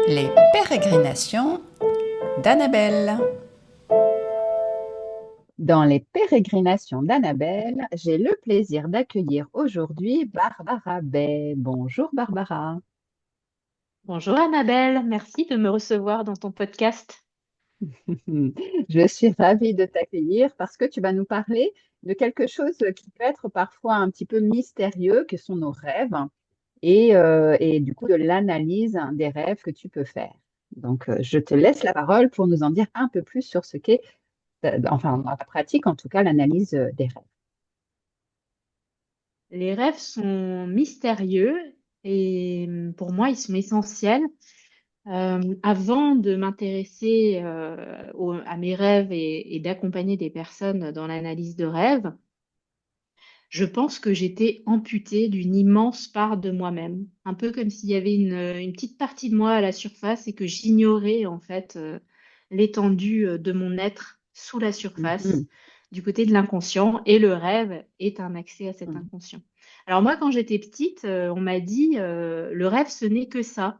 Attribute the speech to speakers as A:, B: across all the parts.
A: Les pérégrinations d'Annabelle.
B: Dans les pérégrinations d'Annabelle, j'ai le plaisir d'accueillir aujourd'hui Barbara Bay. Bonjour Barbara.
C: Bonjour Annabelle, merci de me recevoir dans ton podcast.
B: Je suis ravie de t'accueillir parce que tu vas nous parler de quelque chose qui peut être parfois un petit peu mystérieux, que sont nos rêves, et du coup de l'analyse des rêves que tu peux faire. Donc, je te laisse la parole pour nous en dire un peu plus sur ce qu'est, enfin, dans la pratique en tout cas, l'analyse des rêves.
C: Les rêves sont mystérieux et pour moi ils sont essentiels. Avant de m'intéresser à mes rêves et d'accompagner des personnes dans l'analyse de rêves, je pense que j'étais amputée d'une immense part de moi-même, un peu comme s'il y avait une petite partie de moi à la surface et que j'ignorais en fait l'étendue de mon être sous la surface,
B: Mhm,
C: du côté de l'inconscient, et le rêve est un accès à cet
B: mhm,
C: inconscient. Alors moi, quand j'étais petite, on m'a dit le rêve, ce n'est que ça.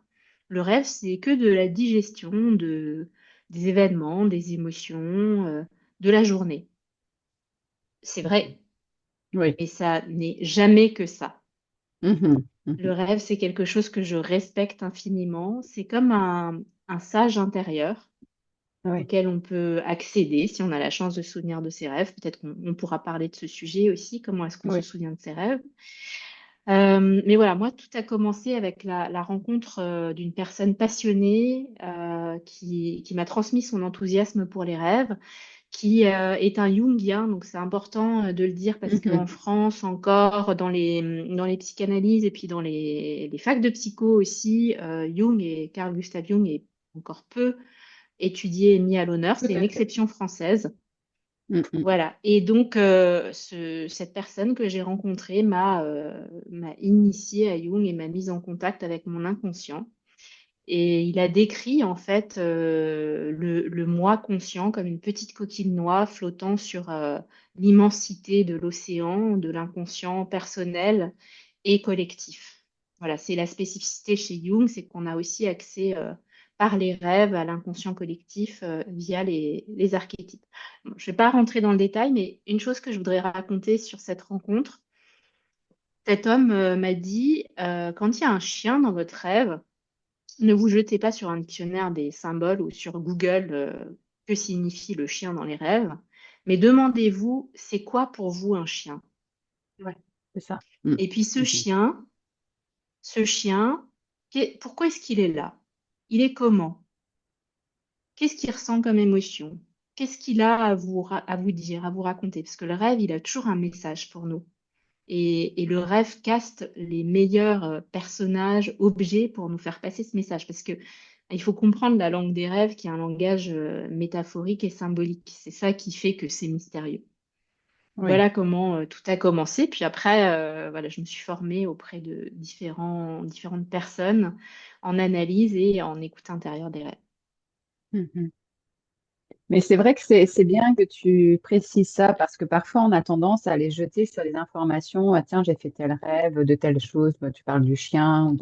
C: Le rêve, c'est que de la digestion des événements, des émotions, de la journée. C'est
B: mhm.
C: vrai,
B: Oui.
C: mais ça n'est jamais que ça.
B: Mhm,
C: Le
B: mhm.
C: rêve, c'est quelque chose que je respecte infiniment. C'est comme un sage intérieur
B: Oui.
C: auquel on peut accéder si on a la chance de se souvenir de ses rêves. Peut-être qu'on pourra parler de ce sujet aussi, comment est-ce qu'on se
B: Oui.
C: souvient de ses rêves. Mais voilà, moi, tout a commencé avec la rencontre d'une personne passionnée qui m'a transmis son enthousiasme pour les rêves, qui est un Jungien, donc c'est important de le dire parce qu'en
B: Mhm.
C: France encore, dans les psychanalyses et puis dans les facs de psycho aussi, Jung et Carl Gustav Jung est encore peu étudié et mis à l'honneur.
B: Tout
C: C'est une
B: à fait.
C: exception française.
B: Mhm.
C: Voilà. Et donc, cette personne que j'ai rencontrée m'a initiée à Jung et m'a mise en contact avec mon inconscient. Et il a décrit en fait le moi conscient comme une petite coquille noire flottant sur l'immensité de l'océan, de l'inconscient personnel et collectif. Voilà, c'est la spécificité chez Jung, c'est qu'on a aussi accès par les rêves à l'inconscient collectif via les archétypes. Bon, je ne vais pas rentrer dans le détail, mais une chose que je voudrais raconter sur cette rencontre, cet homme m'a dit, quand il y a un chien dans votre rêve, ne vous jetez pas sur un dictionnaire des symboles ou sur Google que signifie le chien dans les rêves, mais demandez-vous, c'est quoi pour vous un chien?
B: Ouais, c'est ça. Mhm.
C: Et puis
B: Mhm.
C: ce chien, pourquoi est-ce qu'il est là? Il est comment? Qu'est-ce qu'il ressent comme émotion? Qu'est-ce qu'il a à vous dire, à vous raconter? Parce que le rêve, il a toujours un message pour nous. Et le rêve caste les meilleurs personnages, objets pour nous faire passer ce message. Parce que il faut comprendre la langue des rêves qui est un langage métaphorique et symbolique. C'est ça qui fait que c'est mystérieux.
B: Oui.
C: Voilà comment tout a commencé. Puis après, voilà, je me suis formée auprès de différentes personnes en analyse et en écoute intérieure des rêves.
B: Mhm. Mais c'est vrai que c'est bien que tu précises ça parce que parfois on a tendance à aller jeter sur les informations. Ah, tiens, j'ai fait tel rêve de telle chose. Bah, tu parles du chien.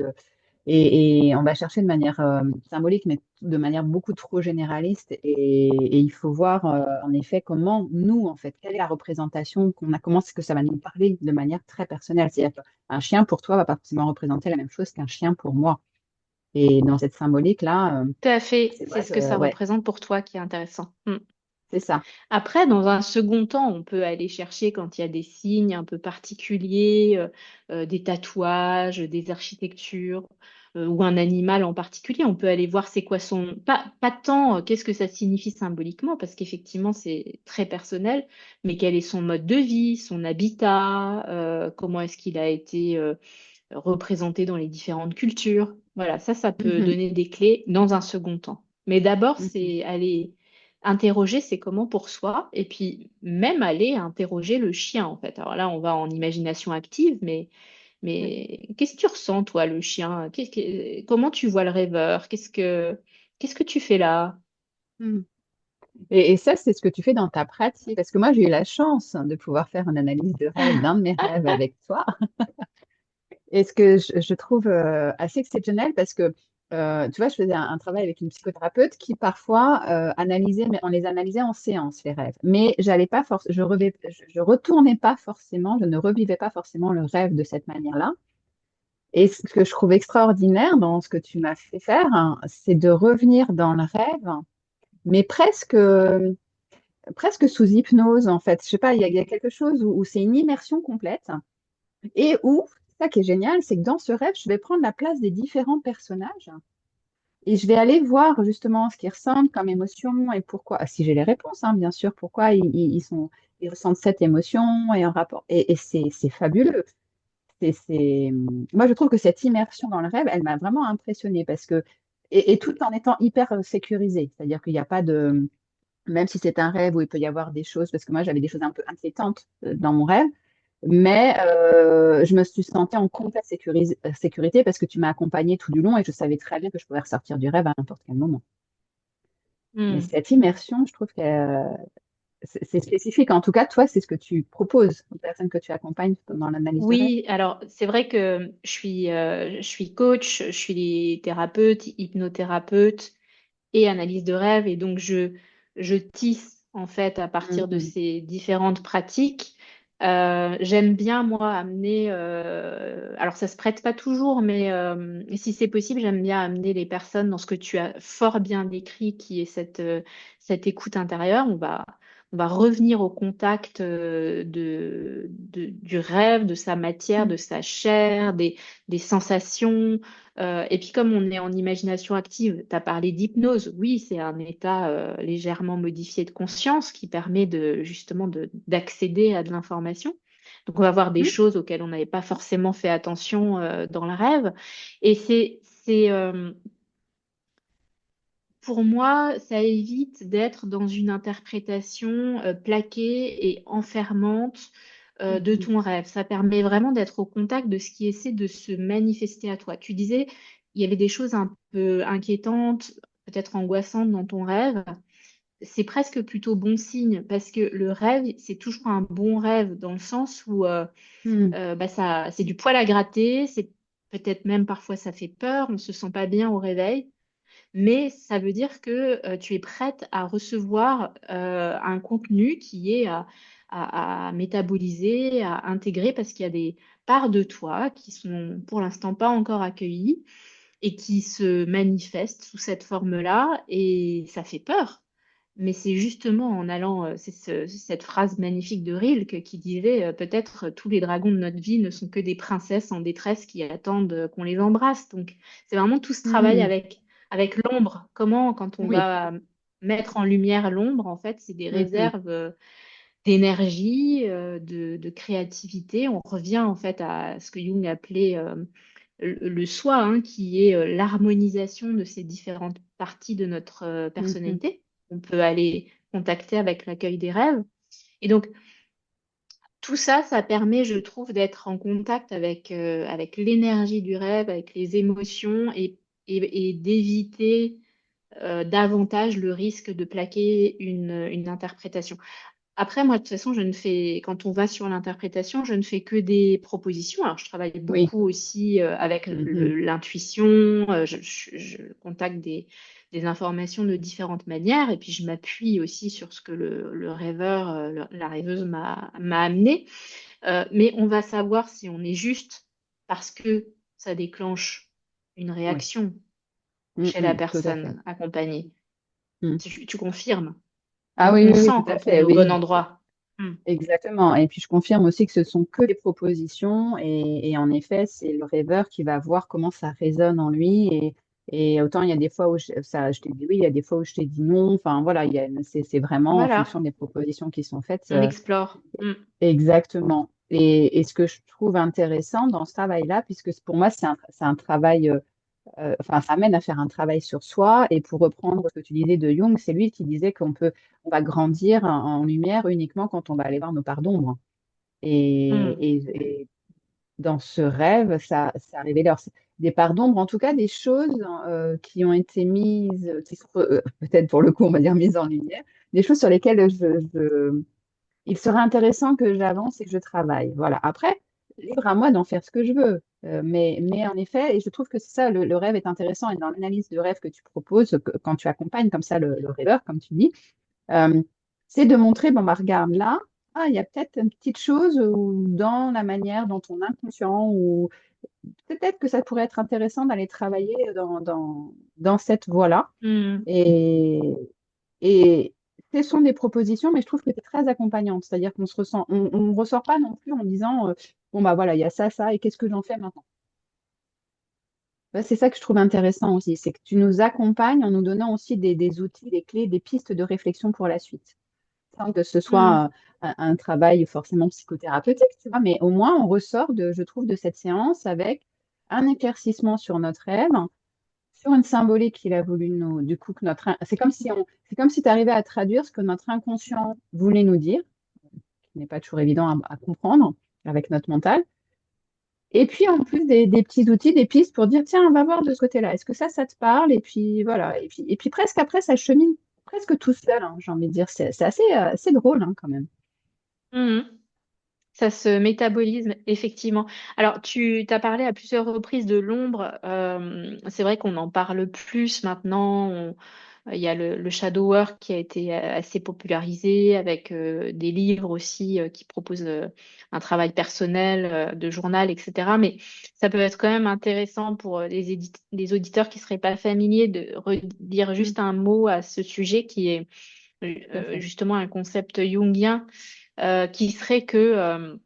B: Et on va chercher de manière symbolique, mais de manière beaucoup trop généraliste. Et il faut voir en effet comment nous, en fait, quelle est la représentation qu'on a, comment est-ce que ça va nous parler de manière très personnelle. C'est-à-dire qu'un chien pour toi va pas forcément représenter la même chose qu'un chien pour moi. Et dans cette symbolique-là,
C: Tout à fait,
B: c'est
C: c'est
B: vrai
C: ce que
B: que,
C: ça
B: ouais,
C: représente pour toi qui est intéressant. Mm.
B: c'est ça.
C: Après, dans un second temps, on peut aller chercher quand il y a des signes un peu particuliers, des tatouages, des architectures, ou un animal en particulier. On peut aller voir c'est quoi son... pas tant qu'est-ce que ça signifie symboliquement, parce qu'effectivement, c'est très personnel, mais quel est son mode de vie, son habitat, comment est-ce qu'il a été représenté dans les différentes cultures. Voilà, ça peut
B: Mhm,
C: donner des clés dans un second temps. Mais d'abord,
B: mhm.
C: c'est aller interroger c'est comment pour soi, et puis même aller interroger le chien, en fait. Alors là, on va en imagination active,
B: Oui.
C: mais qu'est-ce que tu ressens, toi, le chien? Comment tu vois le rêveur? Qu'est-ce que tu fais là?
B: Mhm. Et ça, c'est ce que tu fais dans ta pratique. Parce que moi, j'ai eu la chance de pouvoir faire une analyse de rêve d'un de mes rêves avec toi. Et ce que je trouve assez exceptionnel, parce que Tu vois, je faisais un travail avec une psychothérapeute qui parfois analysait, mais on les analysait en séance, les rêves. Mais j'allais pas je retournais pas forcément, je ne revivais pas forcément le rêve de cette manière-là. Et ce que je trouve extraordinaire dans ce que tu m'as fait faire, hein, c'est de revenir dans le rêve, mais presque sous hypnose, en fait. Je sais pas, il y a quelque chose où c'est une immersion complète et où, ça qui est génial, c'est que dans ce rêve, je vais prendre la place des différents personnages et je vais aller voir justement ce qu'ils ressentent comme émotion et pourquoi, si j'ai les réponses, hein, bien sûr, pourquoi ils ressentent cette émotion et un rapport. Et c'est fabuleux. Moi, je trouve que cette immersion dans le rêve, elle m'a vraiment impressionnée parce que, et tout en étant hyper sécurisé, c'est-à-dire qu'il n'y a pas de, même si c'est un rêve où il peut y avoir des choses, parce que moi, j'avais des choses un peu inquiétantes dans mon rêve, mais je me suis sentie en complète sécurité parce que tu m'as accompagnée tout du long et je savais très bien que je pouvais ressortir du rêve à n'importe quel moment. Mais
C: Hmm.
B: cette immersion, je trouve que c'est spécifique. En tout cas, toi, c'est ce que tu proposes aux personnes que tu accompagnes dans l'analyse du rêve.
C: Oui, alors c'est vrai que je suis coach, je suis thérapeute, hypnothérapeute et analyse de rêve, et donc je tisse en fait à partir de
B: Mhm.
C: ces différentes pratiques. J'aime bien moi amener, alors ça se prête pas toujours, mais si c'est possible, j'aime bien amener les personnes dans ce que tu as fort bien décrit, qui est cette écoute intérieure. On va revenir au contact du rêve, de sa matière, de sa chair, des sensations. Et puis comme on est en imagination active, tu as parlé d'hypnose. Oui, c'est un état légèrement modifié de conscience qui permet justement d'accéder à de l'information. Donc on va voir des
B: Mhm.
C: choses auxquelles on n'avait pas forcément fait attention dans le rêve. Et pour moi, ça évite d'être dans une interprétation plaquée et enfermante de
B: Mhm.
C: ton rêve. Ça permet vraiment d'être au contact de ce qui essaie de se manifester à toi. Tu disais, il y avait des choses un peu inquiétantes, peut-être angoissantes dans ton rêve. C'est presque plutôt bon signe parce que le rêve, c'est toujours un bon rêve dans le sens où
B: Mhm.
C: bah ça, c'est du poil à gratter, c'est peut-être même parfois ça fait peur, on se sent pas bien au réveil, mais ça veut dire que tu es prête à recevoir un contenu qui est à métaboliser, à intégrer, parce qu'il y a des parts de toi qui sont pour l'instant pas encore accueillies et qui se manifestent sous cette forme-là, et ça fait peur. Mais c'est justement en allant, c'est cette phrase magnifique de Rilke qui disait peut-être tous les dragons de notre vie ne sont que des princesses en détresse qui attendent qu'on les embrasse. Donc c'est vraiment tout ce travail
B: Mhm.
C: avec l'ombre. Comment, quand on
B: Oui.
C: va mettre en lumière l'ombre, en fait, c'est des
B: Mhm.
C: réserves d'énergie, de créativité. On revient en fait à ce que Jung appelait le soi, hein, qui est l'harmonisation de ces différentes parties de notre
B: Mhm.
C: personnalité. On peut aller contacter avec l'accueil des rêves. Et donc, tout ça, ça permet, je trouve, d'être en contact avec l'énergie du rêve, avec les émotions et d'éviter davantage le risque de plaquer une interprétation. Après, moi, de toute façon, quand on va sur l'interprétation, je ne fais que des propositions. Alors, je travaille
B: Oui.
C: beaucoup aussi avec
B: Mhm.
C: l'intuition, je contacte des informations de différentes manières, et puis je m'appuie aussi sur ce que le rêveur, la rêveuse m'a amené. Mais on va savoir si on est juste parce que ça déclenche une
B: Oui.
C: réaction chez la
B: Mhm. Tout à fait.
C: personne accompagnée.
B: Mhm.
C: Tu confirmes.
B: Ah oui,
C: On
B: oui, oui,
C: sent
B: tout à
C: quand on est
B: fait,
C: au bon
B: oui.
C: endroit. Hmm.
B: Exactement. Et puis je confirme aussi que ce sont que des propositions et en effet, c'est le rêveur qui va voir comment ça résonne en lui et autant il y a des fois où je t'ai dit oui, il y a des fois où je t'ai dit non. Enfin voilà, c'est vraiment en fonction
C: Voilà,
B: des propositions qui sont faites.
C: on explore. Hmm.
B: Exactement. Et ce que je trouve intéressant dans ce travail-là, puisque pour moi c'est un travail enfin, ça amène à faire un travail sur soi. Et pour reprendre ce que tu disais de Jung, c'est lui qui disait on va grandir en lumière uniquement quand on va aller voir nos parts d'ombre.
C: Hmm.
B: Et dans ce rêve, ça a révélé alors, des parts d'ombre, en tout cas des choses qui ont été mises, qui sont peut-être pour le coup, on va dire mises en lumière, des choses sur lesquelles il serait intéressant que j'avance et que je travaille. Voilà. Après, libre à moi d'en faire ce que je veux. Mais en effet, et je trouve que c'est ça, le rêve est intéressant. Et dans l'analyse de rêve que tu proposes, quand tu accompagnes comme ça le rêveur, comme tu dis, euh, c'est de montrer, bon, bah, regarde là, ah, il y a peut-être une petite chose dans la manière dont ton inconscient, ou peut-être que ça pourrait être intéressant d'aller travailler dans cette voie-là.
C: Mhm.
B: Et, et ce sont des propositions, mais je trouve que c'est très accompagnante. C'est-à-dire qu'on se ressent, on ne ressort pas non plus en disant, bon, bah voilà, il y a ça, ça, et qu'est-ce que j'en fais maintenant? Ouais, c'est ça que je trouve intéressant aussi, c'est que tu nous accompagnes en nous donnant aussi des outils, des clés, des pistes de réflexion pour la suite. Sans que ce soit
C: Mhm.
B: un travail forcément psychothérapeutique, tu vois, mais au moins on ressort je trouve, de cette séance avec un éclaircissement sur notre rêve, sur une symbolique qu'il a voulu nous, du coup, que c'est comme si tu arrivais à traduire ce que notre inconscient voulait nous dire, qui n'est pas toujours évident à comprendre avec notre mental. Et puis en plus des petits outils, des pistes pour dire, tiens, on va voir de ce côté-là. Est-ce que ça te parle? Et puis voilà. Et puis presque après, ça chemine presque tout seul, hein, j'ai envie de dire. C'est assez drôle, hein, quand même.
C: Mhm. Ça se métabolise effectivement. Alors, tu t'as parlé à plusieurs reprises de l'ombre. C'est vrai qu'on en parle plus maintenant. Il y a le shadow work qui a été assez popularisé avec des livres aussi qui proposent un travail personnel de journal, etc. Mais ça peut être quand même intéressant pour les auditeurs qui seraient pas familiers de redire
B: Mm,
C: juste un mot à ce sujet qui est
B: tout à fait.
C: justement un concept jungien qui serait que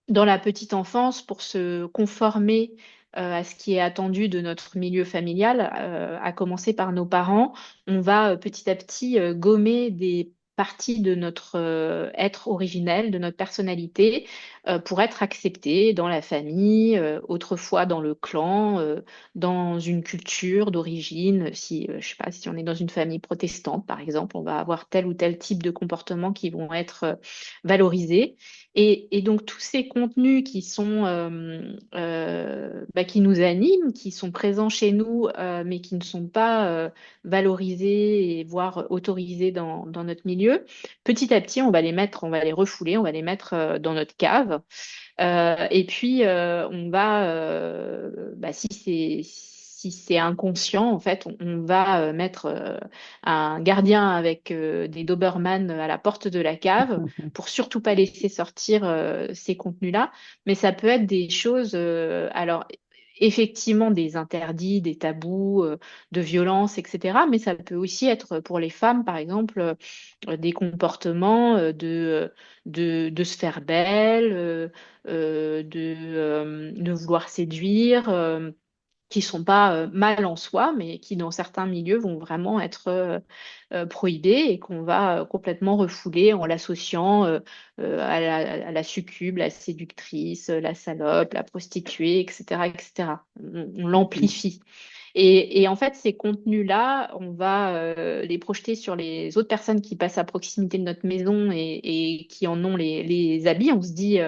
C: dans la petite enfance, pour se conformer à ce qui est attendu de notre milieu familial, à commencer par nos parents, on va petit à petit gommer des parties de notre être originel, de notre personnalité, pour être accepté dans la famille, autrefois dans le clan, dans une culture d'origine. Si, je sais pas, si on est dans une famille protestante, par exemple, on va avoir tel ou tel type de comportements qui vont être valorisés. Et donc tous ces contenus qui sont qui nous animent, qui sont présents chez nous, mais qui ne sont pas valorisés et voire autorisés dans notre milieu, petit à petit, on va les mettre, on va les refouler, on va les mettre dans notre cave. Et puis, si c'est inconscient, en fait, on va mettre un gardien avec des Doberman à la porte de la cave pour surtout pas laisser sortir ces contenus-là. Mais ça peut être des choses, alors effectivement des interdits, des tabous, de violence, etc. Mais ça peut aussi être pour les femmes, par exemple, des comportements de se faire belle. De vouloir séduire, qui sont pas mal en soi, mais qui dans certains milieux vont vraiment être prohibés et qu'on va complètement refouler en l'associant à la succube, la séductrice, la salope, la prostituée, etc., etc. On
B: Mhm.
C: l'amplifie. Et en fait, ces contenus-là, on va les projeter sur les autres personnes qui passent à proximité de notre maison et qui en ont les habits. On se dit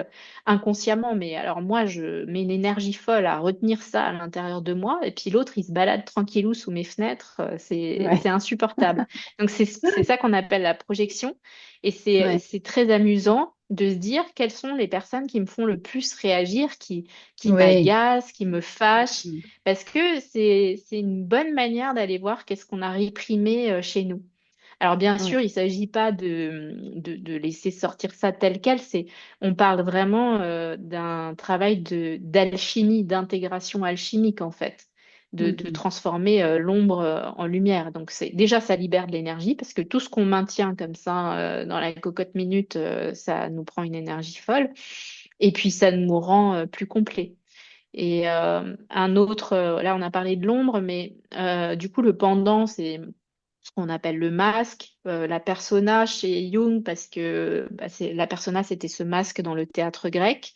C: inconsciemment, mais alors moi, je mets une énergie folle à retenir ça à l'intérieur de moi, et puis l'autre, il se balade tranquillou sous mes fenêtres. C'est
B: Ouais,
C: insupportable. Donc c'est ça qu'on appelle la projection. Et
B: ouais,
C: c'est très amusant de se dire quelles sont les personnes qui me font le plus réagir, qui
B: oui.
C: m'agacent, qui me fâchent.
B: Mm.
C: Parce que c'est une bonne manière d'aller voir qu'est-ce qu'on a réprimé chez nous. Alors bien sûr,
B: Ouais.
C: il ne s'agit pas de laisser sortir ça tel quel, on parle vraiment d'un travail d'alchimie, d'intégration alchimique en fait, de
B: Mhm.
C: transformer l'ombre en lumière. Donc déjà, ça libère de l'énergie parce que tout ce qu'on maintient comme ça dans la cocotte minute, ça nous prend une énergie folle. Et puis ça nous rend plus complets. Et un autre, là on a parlé de l'ombre, mais du coup le pendant, c'est ce qu'on appelle le masque, la persona chez Jung, parce que la persona c'était ce masque dans le théâtre grec,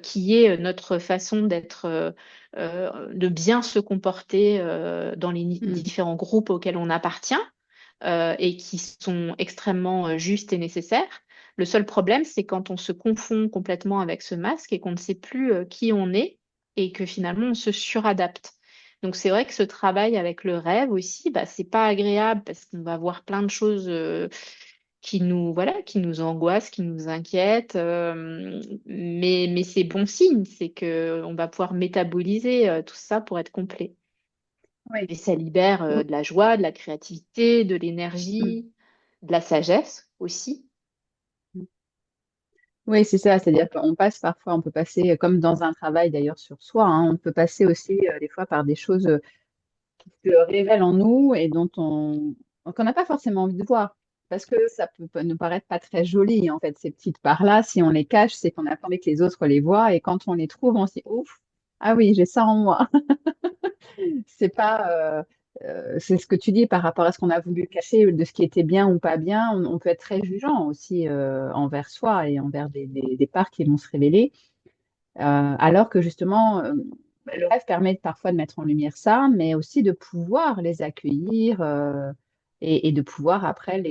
C: qui est notre façon de bien se comporter dans les
B: Mm.
C: différents groupes auxquels on appartient et qui sont extrêmement justes et nécessaires. Le seul problème, c'est quand on se confond complètement avec ce masque et qu'on ne sait plus qui on est et que finalement on se suradapte. Donc c'est vrai que ce travail avec le rêve aussi, bah, c'est pas agréable parce qu'on va voir plein de choses qui nous angoissent, qui nous inquiètent. Mais c'est bon signe, c'est que on va pouvoir métaboliser tout ça pour être complet.
B: Oui.
C: Et ça libère
B: Oui.
C: de la joie, de la créativité, de
B: Mm.
C: l'énergie, de la sagesse aussi.
B: Oui, c'est ça, c'est-à-dire qu'on passe parfois, on peut passer, comme dans un travail d'ailleurs sur soi, hein, on peut passer aussi des fois par des choses qui se révèlent en nous et qu'on n'a pas forcément envie de voir. Parce que ça peut nous paraître pas très joli, en fait, ces petites parts-là. Si on les cache, c'est qu'on a pas envie que les autres les voient. Et quand on les trouve, on se dit, ouf, ah oui, j'ai ça en moi. C'est pas, c'est ce que tu dis par rapport à ce qu'on a voulu cacher de ce qui était bien ou pas bien. On peut être très jugeant aussi envers soi et envers des parts qui vont se révéler. Alors que justement, le rêve permet parfois de mettre en lumière ça, mais aussi de pouvoir les accueillir et de pouvoir après,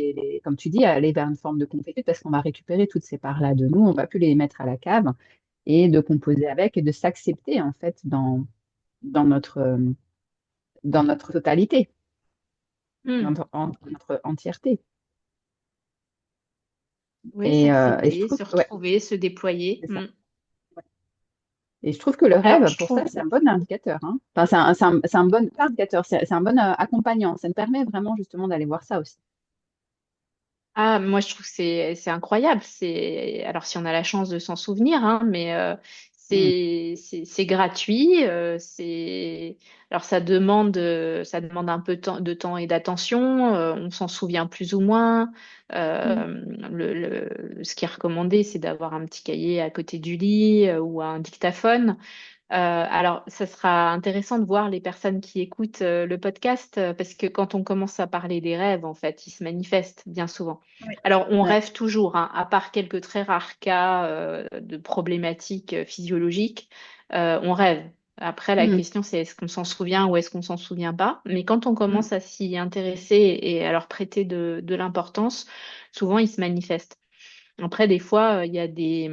B: comme tu dis, aller vers une forme de complétude parce qu'on va récupérer toutes ces parts-là de nous, on va plus les mettre à la cave et de composer avec et de s'accepter en fait dans dans notre totalité,
C: Hmm.
B: dans notre entièreté.
C: Oui,
B: Et je
C: s'accepter,
B: trouve,
C: se
B: ouais,
C: retrouver, se déployer.
B: c'est ça.
C: Hmm.
B: Et je trouve que le
C: Alors,
B: rêve,
C: je
B: pour ça,
C: trouve,
B: c'est un bon indicateur, hein. Enfin, c'est un bon pas indicateur, c'est un bon accompagnant. Ça nous permet vraiment justement d'aller voir ça aussi.
C: ah, moi, je trouve que c'est incroyable. Alors, si on a la chance de s'en souvenir, hein, mais
B: Mm.
C: c'est gratuit. Alors, ça demande un peu de temps et d'attention. On s'en souvient plus ou moins.
B: Mm.
C: Ce qui est recommandé, c'est d'avoir un petit cahier à côté du lit ou un dictaphone. Alors, ça sera intéressant de voir les personnes qui écoutent le podcast parce que quand on commence à parler des rêves, en fait, ils se manifestent bien souvent.
B: Oui.
C: Alors, on
B: Ouais.
C: rêve toujours, hein, à part quelques très rares cas de problématiques physiologiques, on rêve. Après, la
B: Mm.
C: question, c'est est-ce qu'on s'en souvient ou est-ce qu'on s'en souvient pas? Mais quand on
B: Mm.
C: commence à s'y intéresser et à leur prêter de l'importance, souvent, ils se manifestent. Après, des fois, il y a des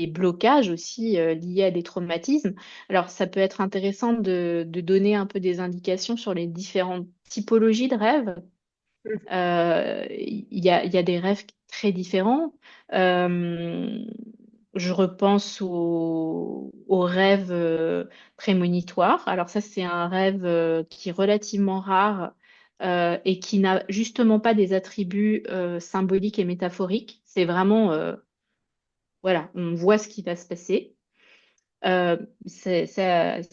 C: blocages aussi liés à des traumatismes. Alors, ça peut être intéressant de donner un peu des indications sur les différentes typologies de rêves. Il y a des rêves très différents. Euh, je repense au rêve prémonitoire. Alors ça, c'est un rêve qui est relativement rare et qui n'a justement pas des attributs symboliques et métaphoriques. C'est vraiment, voilà, on voit ce qui va se passer. Ça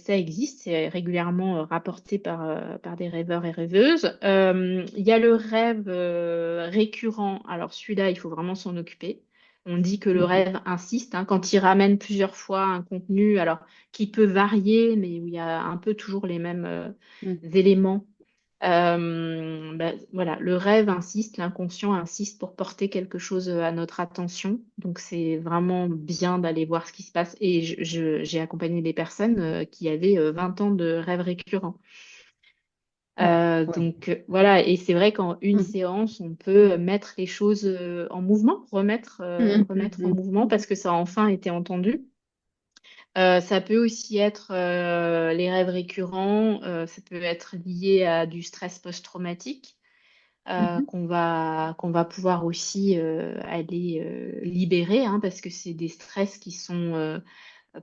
C: existe, c'est régulièrement rapporté par des rêveurs et rêveuses. Il y a le rêve récurrent. Alors celui-là, il faut vraiment s'en occuper. On dit que le
B: Mhm.
C: rêve insiste, hein, quand il ramène plusieurs fois un contenu, alors qui peut varier, mais où il y a un peu toujours les mêmes
B: Mm.
C: éléments. Voilà, le rêve insiste, l'inconscient insiste pour porter quelque chose à notre attention. Donc, c'est vraiment bien d'aller voir ce qui se passe. Et j'ai accompagné des personnes qui avaient 20 ans de rêves récurrents.
B: Ah, ouais.
C: Voilà, et c'est vrai qu'en une
B: Mm.
C: séance, on peut mettre les choses en mouvement,
B: Mm.
C: remettre en
B: Mm.
C: mouvement parce que ça a enfin été entendu. Ça peut aussi être les rêves récurrents, ça peut être lié à du stress post-traumatique
B: Mhm.
C: qu'on va pouvoir aussi aller libérer, hein, parce que c'est des stress qui sont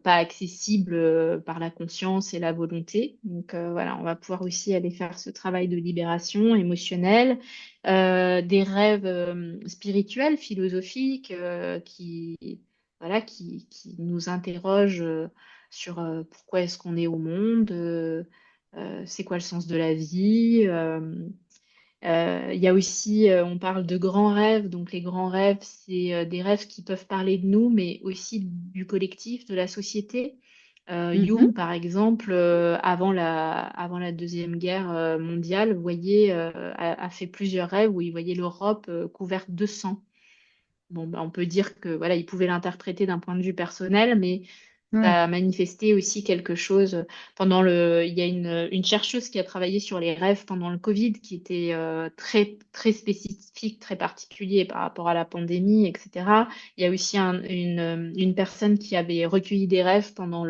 C: pas accessibles par la conscience et la volonté. Donc voilà, on va pouvoir aussi aller faire ce travail de libération émotionnelle, des rêves spirituels, philosophiques, voilà, qui nous interrogent sur pourquoi est-ce qu'on est au monde, c'est quoi le sens de la vie. Il y a aussi, on parle de grands rêves, donc les grands rêves, c'est des rêves qui peuvent parler de nous, mais aussi du collectif, de la société.
B: Mhm.
C: Jung, par exemple, avant la Deuxième Guerre mondiale, a fait plusieurs rêves où il voyait l'Europe couverte de sang. Bon, bah, on peut dire que voilà, il pouvait l'interpréter d'un point de vue personnel, mais
B: Ouais.
C: ça a manifesté aussi quelque chose il y a une chercheuse qui a travaillé sur les rêves pendant le Covid, qui était très spécifique, très particulier par rapport à la pandémie, etc. Il y a aussi une personne qui avait recueilli des rêves pendant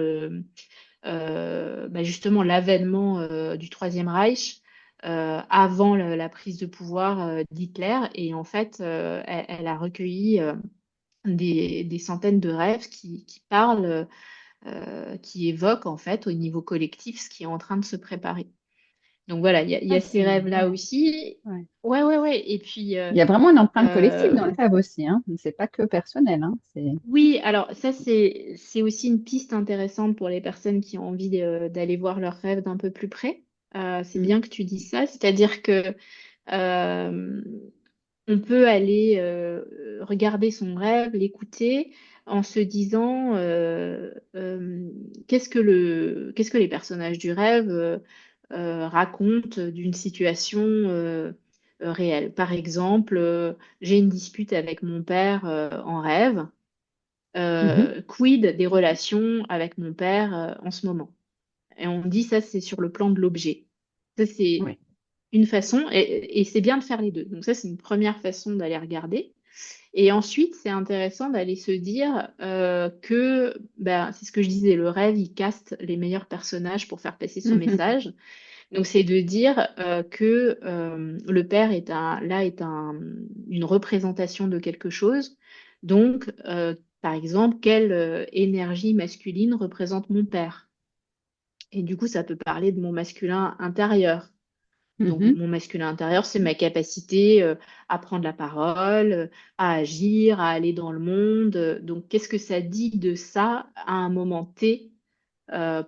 C: justement l'avènement du Troisième Reich. avant la prise de pouvoir d'Hitler. Et en fait, elle a recueilli des centaines de rêves qui parlent, qui évoquent en fait au niveau collectif ce qui est en train de se préparer. Donc voilà, il y
B: Ah,
C: a ces rêves-là
B: ouais.
C: aussi.
B: Ouais.
C: Ouais, ouais, ouais. Et puis,
B: Il y a vraiment une empreinte collective dans
C: euh,
B: le rêve aussi, hein. C'est pas que personnel, hein.
C: oui, alors ça, c'est aussi une piste intéressante pour les personnes qui ont envie d'aller voir leurs rêves d'un peu plus près. C'est
B: Mm.
C: bien que tu dis ça, c'est-à-dire que euh, on peut aller regarder son rêve, l'écouter en se disant qu'est-ce que les personnages du rêve racontent d'une situation réelle. Par exemple, j'ai une dispute avec mon père en rêve.
B: Mhm.
C: Quid des relations avec mon père en ce moment? Et on dit ça, c'est sur le plan de l'objet. Ça, c'est
B: Oui.
C: une façon, et c'est bien de faire les deux. Donc ça, c'est une première façon d'aller regarder. Et ensuite, c'est intéressant d'aller se dire que, ben, c'est ce que je disais, le rêve, il caste les meilleurs personnages pour faire passer son
B: Mhm.
C: message. Donc c'est de dire que le père une représentation de quelque chose. Donc, par exemple, quelle énergie masculine représente mon père? Et du coup, ça peut parler de mon masculin intérieur. Donc,
B: Mhm.
C: mon masculin intérieur, c'est ma capacité à prendre la parole, à agir, à aller dans le monde. Donc, qu'est-ce que ça dit de ça à un moment T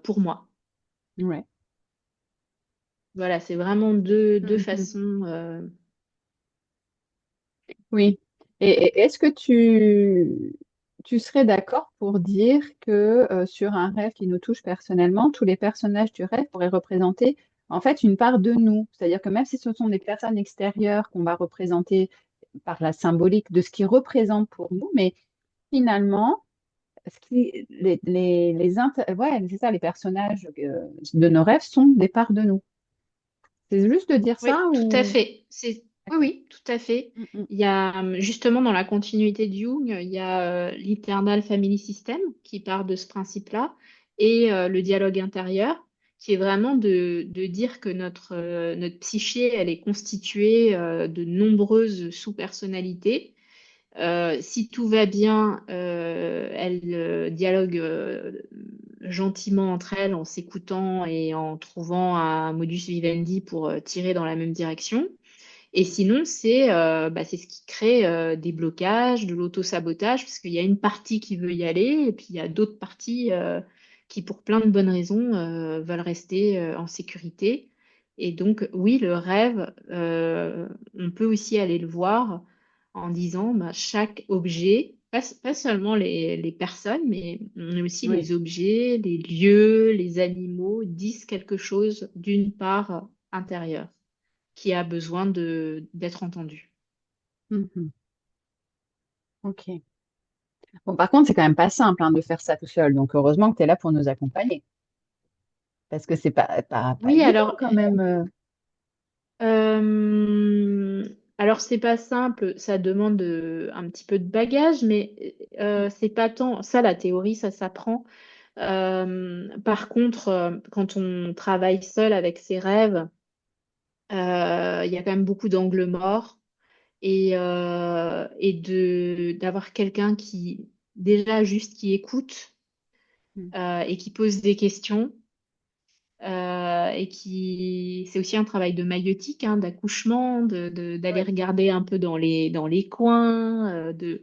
C: pour moi?
B: Ouais.
C: Voilà, c'est vraiment deux
B: Mhm.
C: façons.
B: Oui. Et est-ce que tu serais d'accord pour dire que sur un rêve qui nous touche personnellement, tous les personnages du rêve pourraient représenter en fait une part de nous? C'est-à-dire que même si ce sont des personnes extérieures qu'on va représenter par la symbolique de ce qu'ils représentent pour nous, mais finalement, ouais, c'est ça, les personnages de nos rêves sont des parts de nous. C'est juste de dire
C: Oui,
B: ça
C: tout à
B: ou...
C: fait. Oui,
B: D'accord.
C: oui, tout à fait.
B: Mm, mm.
C: Il y a justement dans la continuité de Jung, il y a l'Eternal Family System qui part de ce principe-là et le dialogue intérieur qui est vraiment de dire que notre psyché, elle est constituée de nombreuses sous-personnalités. Si tout va bien, elles dialoguent gentiment entre elles en s'écoutant et en trouvant un modus vivendi pour tirer dans la même direction. Et sinon, c'est ce qui crée des blocages, de l'auto-sabotage, parce qu'il y a une partie qui veut y aller, et puis il y a d'autres parties qui, pour plein de bonnes raisons, veulent rester en sécurité. Et donc, oui, le rêve, on peut aussi aller le voir en disant bah, chaque objet, pas seulement les personnes, mais on a aussi
B: Oui.
C: les objets, les lieux, les animaux, disent quelque chose d'une part intérieure qui a besoin d'être entendu.
B: Mhm. Ok. Bon, par contre, c'est quand même pas simple hein, de faire ça tout seul. Donc, heureusement que tu es là pour nous accompagner. Parce que c'est pas
C: Oui,
B: évident quand même.
C: euh, alors c'est pas simple, ça demande un petit peu de bagage, mais c'est pas tant ça la théorie, ça s'apprend. Par contre, quand on travaille seul avec ses rêves, il y a quand même beaucoup d'angles morts et d'avoir quelqu'un qui déjà juste qui écoute
B: Mm.
C: et qui pose des questions. Et qui c'est aussi un travail de maïeutique, hein, d'accouchement, d'aller
B: Oui.
C: regarder un peu dans les coins, de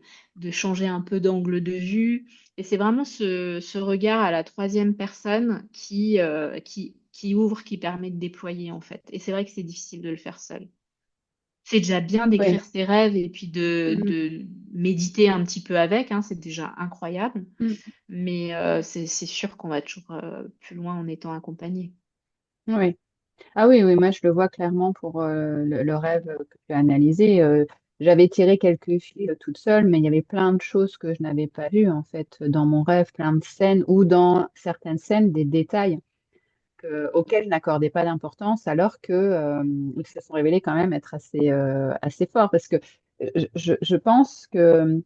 C: changer un peu d'angle de vue. Et c'est vraiment ce regard à la troisième personne qui ouvre, qui permet de déployer en fait. Et c'est vrai que c'est difficile de le faire seul. C'est déjà bien
B: Oui.
C: d'écrire ses rêves et puis
B: Mm.
C: de méditer un petit peu avec, hein, c'est déjà incroyable.
B: Mm.
C: Mais c'est sûr qu'on va toujours plus loin en étant accompagné.
B: Oui. Ah oui, oui, moi je le vois clairement pour le rêve que tu as analysé. J'avais tiré quelques fils toute seule, mais il y avait plein de choses que je n'avais pas vues en fait dans mon rêve, plein de scènes ou dans certaines scènes des détails auxquels je n'accordais pas d'importance, alors que ils se sont révélés quand même être assez forts parce que je pense que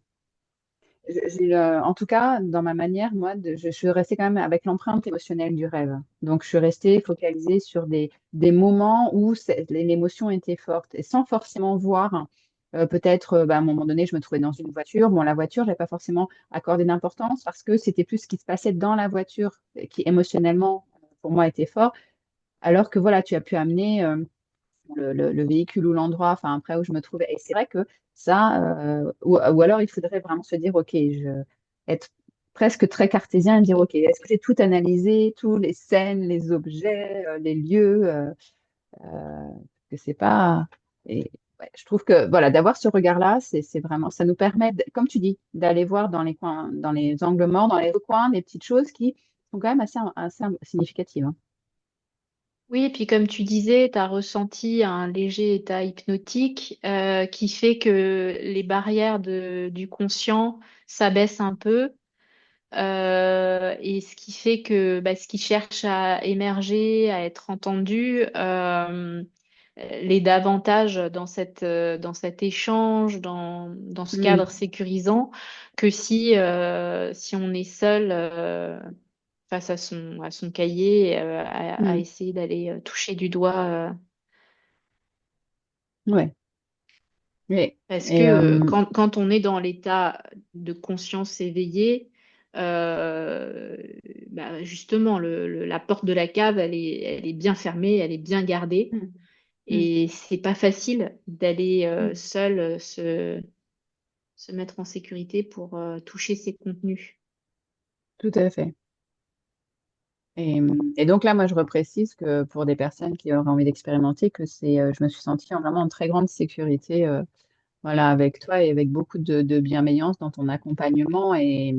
B: En tout cas, dans ma manière, moi, je suis restée quand même avec l'empreinte émotionnelle du rêve. Donc, je suis restée focalisée sur des moments où l'émotion était forte et sans forcément voir. Peut-être, à un moment donné, je me trouvais dans une voiture. Bon, la voiture, je n'ai pas forcément accordé d'importance parce que c'était plus ce qui se passait dans la voiture qui émotionnellement, pour moi, était fort. Alors que voilà, tu as pu amener le véhicule ou l'endroit, enfin après où je me trouvais. Et c'est vrai que ça, ou alors il faudrait vraiment se dire, OK, être presque très cartésien et me dire, OK, est-ce que j'ai tout analysé, tous les scènes, les objets, les lieux, que c'est pas. Et ouais, je trouve que voilà, d'avoir ce regard-là, c'est vraiment, ça nous permet, comme tu dis, d'aller voir dans les coins, dans les angles morts, dans les recoins, des petites choses qui sont quand même assez significatives, hein.
C: Oui, et puis comme tu disais, tu as ressenti un léger état hypnotique qui fait que les barrières du conscient s'abaissent un peu. Et ce qui fait que ce qui cherche à émerger, à être entendu, l'est davantage dans cet échange, dans ce
B: Mm,
C: cadre sécurisant, que si on est seul face à son cahier, à
B: mm,
C: essayer d'aller toucher du doigt.
B: ouais. Et,
C: Parce que
B: et,
C: quand on est dans l'état de conscience éveillée, euh, justement, la porte de la cave, elle est bien fermée, elle est bien gardée.
B: mm, mm,
C: Et c'est pas facile d'aller
B: mm.
C: seul se mettre en sécurité pour toucher ces contenus.
B: Tout à fait. Et donc là, moi, je reprécise que pour des personnes qui auraient envie d'expérimenter, je me suis sentie vraiment en très grande sécurité, voilà, avec toi et avec beaucoup de bienveillance dans ton accompagnement et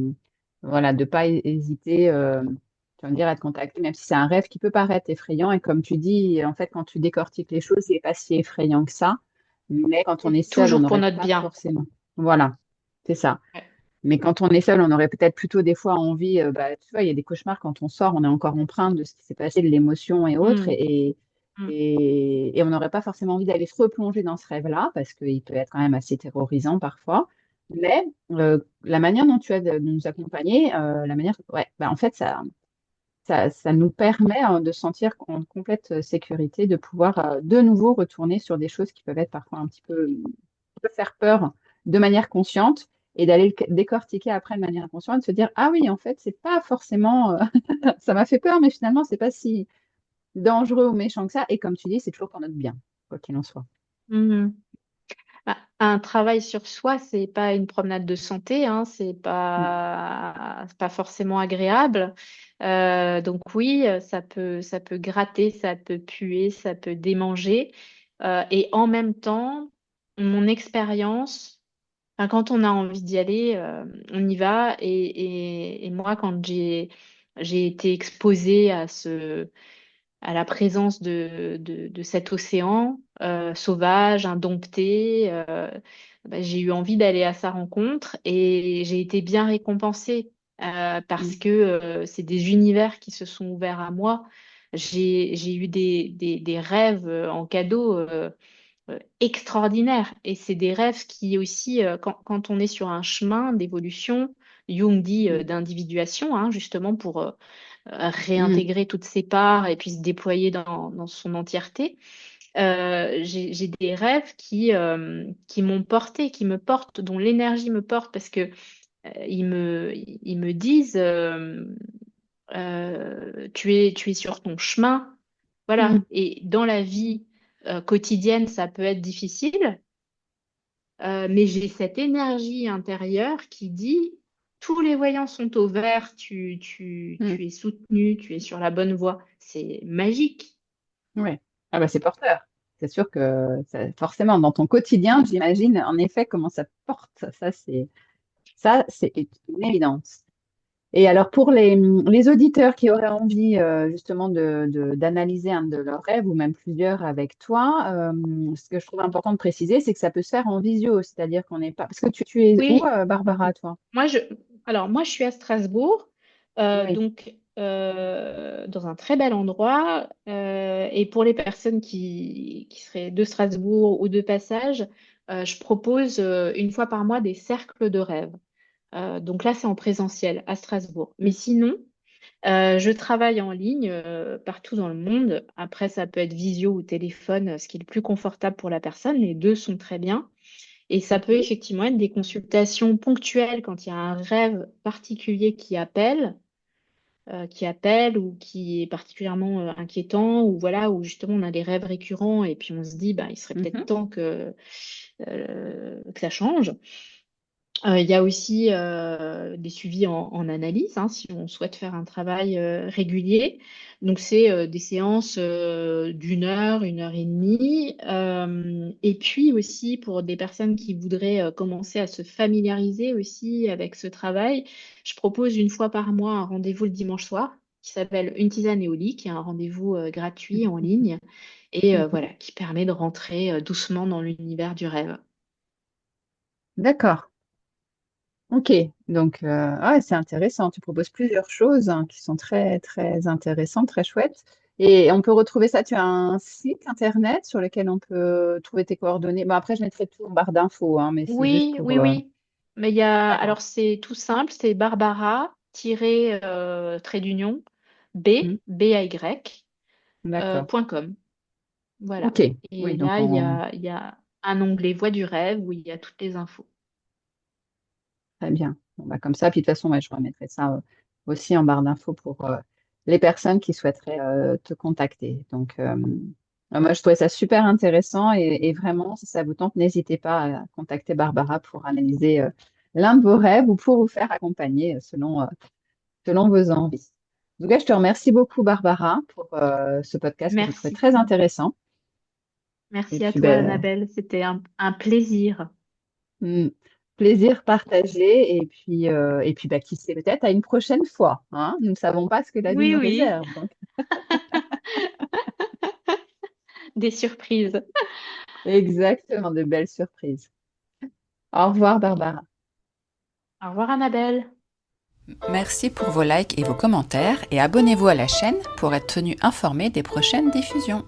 B: voilà, de pas hésiter, tu vas me dire, à te contacter, même si c'est un rêve qui peut paraître effrayant. Et comme tu dis, en fait, quand tu décortiques les choses, c'est pas si effrayant que ça. Mais quand on est
C: C'est
B: seul, on
C: toujours pour
B: n'aurait
C: notre
B: pas
C: bien.
B: forcément. Voilà, c'est ça.
C: Ouais.
B: Mais quand on est seul, on aurait peut-être plutôt des fois envie, tu vois, il y a des cauchemars quand on sort, on est encore empreint de ce qui s'est passé, de l'émotion et autres,
C: Mm, mm.
B: et on n'aurait pas forcément envie d'aller se replonger dans ce rêve-là, parce qu'il peut être quand même assez terrorisant parfois. Mais la manière dont tu as de nous accompagner, la manière, ouais, en fait, ça nous permet de se sentir en complète sécurité, de pouvoir de nouveau retourner sur des choses qui peuvent être parfois un petit peu, qui peuvent faire peur de manière consciente et d'aller le décortiquer après de manière inconsciente, de se dire, ah oui, en fait, c'est pas forcément, ça m'a fait peur, mais finalement, c'est pas si dangereux ou méchant que ça. Et comme tu dis, c'est toujours pour notre bien, quoi qu'il en soit.
C: Mhm. Un travail sur soi, c'est pas une promenade de santé, hein, c'est pas forcément agréable. Donc oui, ça peut gratter, ça peut puer, ça peut démanger. Et en même temps, mon expérience, enfin, quand on a envie d'y aller, on y va. Et moi, quand j'ai été exposée à la présence de cet océan sauvage, indompté. J'ai eu envie d'aller à sa rencontre et j'ai été bien récompensée parce
B: Mm,
C: que c'est des univers qui se sont ouverts à moi. J'ai eu des rêves en cadeau extraordinaires et c'est des rêves qui aussi, quand on est sur un chemin d'évolution, Jung dit
B: mm,
C: d'individuation, hein, justement pour
B: mm,
C: réintégrer toutes ses parts et puis se déployer dans son entièreté. J'ai des rêves qui m'ont porté, qui me portent, dont l'énergie me porte parce que ils me disent tu es sur ton chemin. Voilà.
B: mm,
C: Et dans la vie quotidienne, ça peut être difficile, mais j'ai cette énergie intérieure qui dit tous les voyants sont au vert,
B: mm.
C: tu es soutenu, tu es sur la bonne voie. C'est magique.
B: Ouais. Ah bah c'est porteur. C'est sûr que forcément, dans ton quotidien, j'imagine en effet comment ça te porte. Ça, c'est une évidence. Et alors, pour les auditeurs qui auraient envie justement d'analyser un de leurs rêves ou même plusieurs avec toi, ce que je trouve important de préciser, c'est que ça peut se faire en visio, c'est-à-dire qu'on n'est pas. Parce que tu es où,
C: Oui,
B: Barbara, toi?
C: moi moi je suis à Strasbourg,
B: Oui.
C: dans un très bel endroit. Et pour les personnes qui seraient de Strasbourg ou de passage, je propose une fois par mois des cercles de rêve. Donc là, c'est en présentiel à Strasbourg. Mais sinon, je travaille en ligne partout dans le monde. Après, ça peut être visio ou téléphone, ce qui est le plus confortable pour la personne. Les deux sont très bien. Et ça peut effectivement être des consultations ponctuelles quand il y a un rêve particulier qui appelle ou qui est particulièrement inquiétant, ou voilà, où justement on a des rêves récurrents et puis on se dit, bah, il serait peut-être
B: Mhm.
C: temps que ça change. Il y a aussi des suivis en analyse, hein, si on souhaite faire un travail régulier. Donc, c'est des séances d'une heure et demie. Et puis aussi, pour des personnes qui voudraient commencer à se familiariser aussi avec ce travail, je propose une fois par mois un rendez-vous le dimanche soir qui s'appelle Une tisane et au lit, qui est un rendez-vous gratuit en ligne et
B: Mhm.
C: voilà, qui permet de rentrer doucement dans l'univers du rêve.
B: D'accord. Ok. Donc, ouais, c'est intéressant. Tu proposes plusieurs choses hein, qui sont très, très intéressantes, très chouettes. Et on peut retrouver ça. Tu as un site internet sur lequel on peut trouver tes coordonnées. Bon, après, je mettrai tout en barre d'infos, hein, mais c'est juste
C: Oui,
B: pour.
C: oui, oui. Mais il y a,
B: D'accord.
C: alors c'est tout simple, c'est Barbara, trait d'union, B,
B: Hmm.
C: B-A-Y,
B: D'accord.
C: .com. Voilà.
B: Ok. Oui,
C: Et
B: donc
C: là, il y
B: on.
C: a, il y a un onglet Voix du rêve où il y a toutes les infos.
B: Très bien. Bon, bah, comme ça, puis de toute façon, ouais, je remettrai ça aussi en barre d'infos pour les personnes qui souhaiteraient te contacter. Donc, moi, je trouvais ça super intéressant et vraiment, si ça vous tente, n'hésitez pas à contacter Barbara pour analyser l'un de vos rêves ou pour vous faire accompagner selon vos envies. En tout cas, je te remercie beaucoup, Barbara, pour ce podcast que j'ai trouvé
C: Merci.
B: très intéressant. Et
C: Merci à
B: puis,
C: toi,
B: ben,
C: Annabelle. C'était un plaisir.
B: Mm. Plaisir partagé et puis bah, qui sait peut-être à une prochaine fois, hein. Nous ne savons pas ce que la vie
C: Oui,
B: nous
C: oui.
B: réserve. Donc,
C: Des surprises.
B: exactement, de belles surprises. Au revoir, Barbara.
C: Au revoir, Annabelle.
A: Merci pour vos likes et vos commentaires et abonnez-vous à la chaîne pour être tenu informé des prochaines diffusions.